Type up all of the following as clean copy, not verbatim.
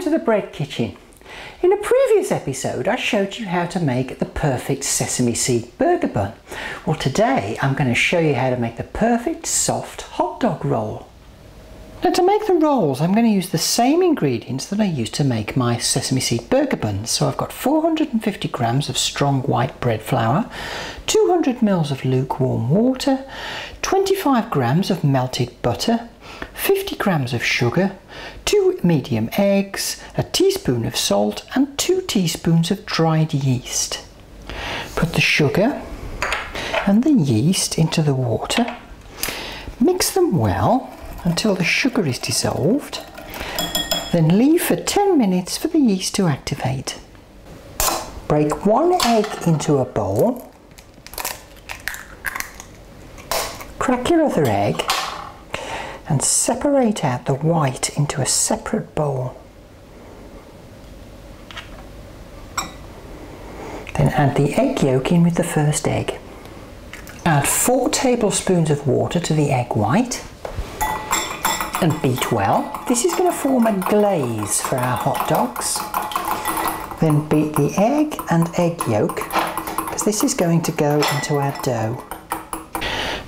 to the bread kitchen. In a previous episode I showed you how to make the perfect sesame seed burger bun. Well, today I'm going to show you how to make the perfect soft hot dog roll. Now, to make the rolls I'm going to use the same ingredients that I used to make my sesame seed burger buns. So I've got 450 grams of strong white bread flour, 200 ml of lukewarm water, 25 grams of melted butter, 50 grams of sugar, 2 medium eggs, a teaspoon of salt and 2 teaspoons of dried yeast. Put the sugar and the yeast into the water, mix them well until the sugar is dissolved, then leave for 10 minutes for the yeast to activate. Break 1 egg into a bowl, crack your other egg and separate out the white into a separate bowl. Then add the egg yolk in with the first egg. Add 4 tablespoons of water to the egg white and beat well. This is going to form a glaze for our hot dogs. Then beat the egg and egg yolk, because this is going to go into our dough.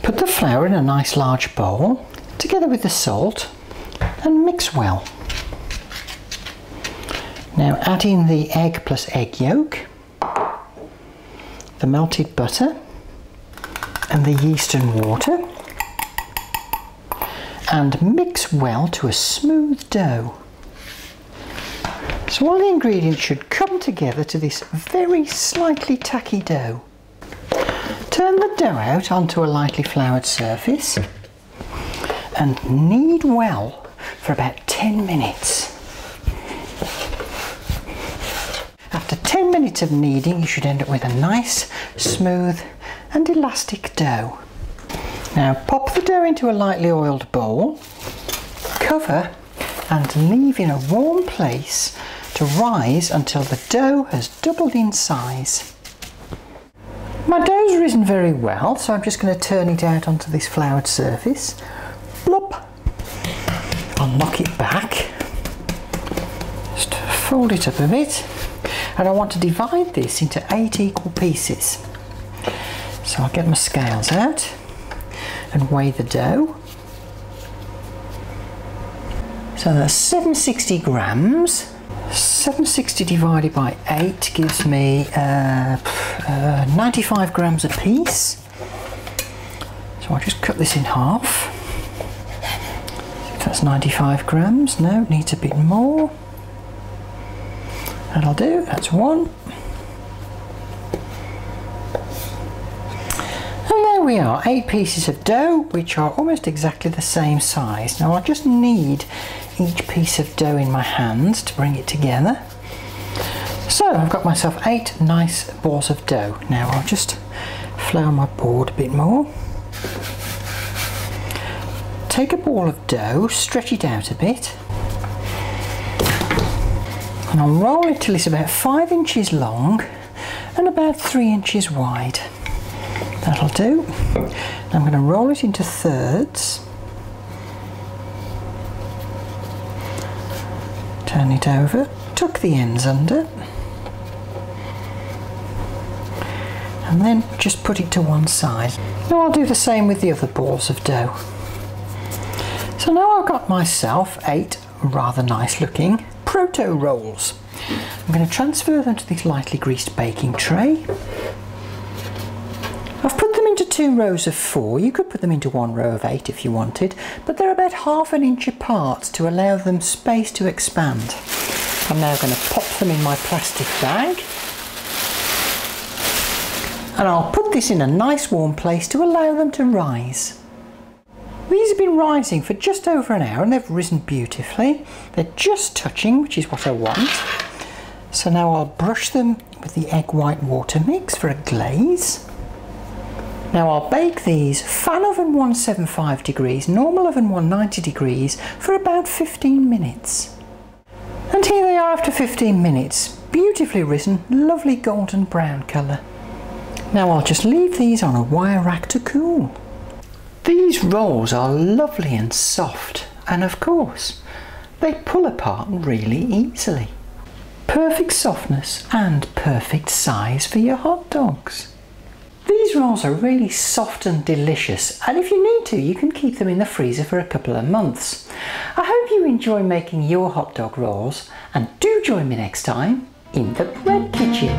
Put the flour in a nice large bowl together with the salt and mix well. Now add in the egg plus egg yolk, the melted butter and the yeast and water, and mix well to a smooth dough. So all the ingredients should come together to this very slightly tacky dough. Turn the dough out onto a lightly floured surface and knead well for about 10 minutes. After 10 minutes of kneading you should end up with a nice, smooth and elastic dough. Now pop the dough into a lightly oiled bowl, cover and leave in a warm place to rise until the dough has doubled in size. My dough's risen very well, so I'm just going to turn it out onto this floured surface. Blop! I'll knock it back, just fold it up a bit, and I want to divide this into 8 equal pieces. So I'll get my scales out and weigh the dough. So that's 760 grams. 760 divided by 8 gives me 95 grams a piece. So I'll just cut this in half. That's 95 grams. No, it needs a bit more. That'll do. That's 1. We are 8 pieces of dough which are almost exactly the same size. Now I just knead each piece of dough in my hands to bring it together. So I've got myself 8 nice balls of dough. Now I'll just flour my board a bit more. Take a ball of dough, stretch it out a bit, and I'll roll it till it's about 5 inches long and about 3 inches wide. That'll do. I'm going to roll it into thirds, turn it over, tuck the ends under, and then just put it to one side. Now I'll do the same with the other balls of dough. So now I've got myself 8 rather nice looking proto rolls. I'm going to transfer them to this lightly greased baking tray. I've put them into 2 rows of 4. You could put them into 1 row of 8 if you wanted, but they're about ½ an inch apart to allow them space to expand. I'm now going to pop them in my plastic bag, and I'll put this in a nice warm place to allow them to rise. These have been rising for just over an hour and they've risen beautifully. They're just touching, which is what I want. So now I'll brush them with the egg white water mix for a glaze. Now I'll bake these fan oven 175 degrees, normal oven 190 degrees for about 15 minutes. And here they are after 15 minutes, beautifully risen, lovely golden brown colour. Now I'll just leave these on a wire rack to cool. These rolls are lovely and soft, and of course They pull apart really easily. Perfect softness and perfect size for your hot dogs. These rolls are really soft and delicious, and if you need to, you can keep them in the freezer for a couple of months. I hope you enjoy making your hot dog rolls, and do join me next time in the bread kitchen.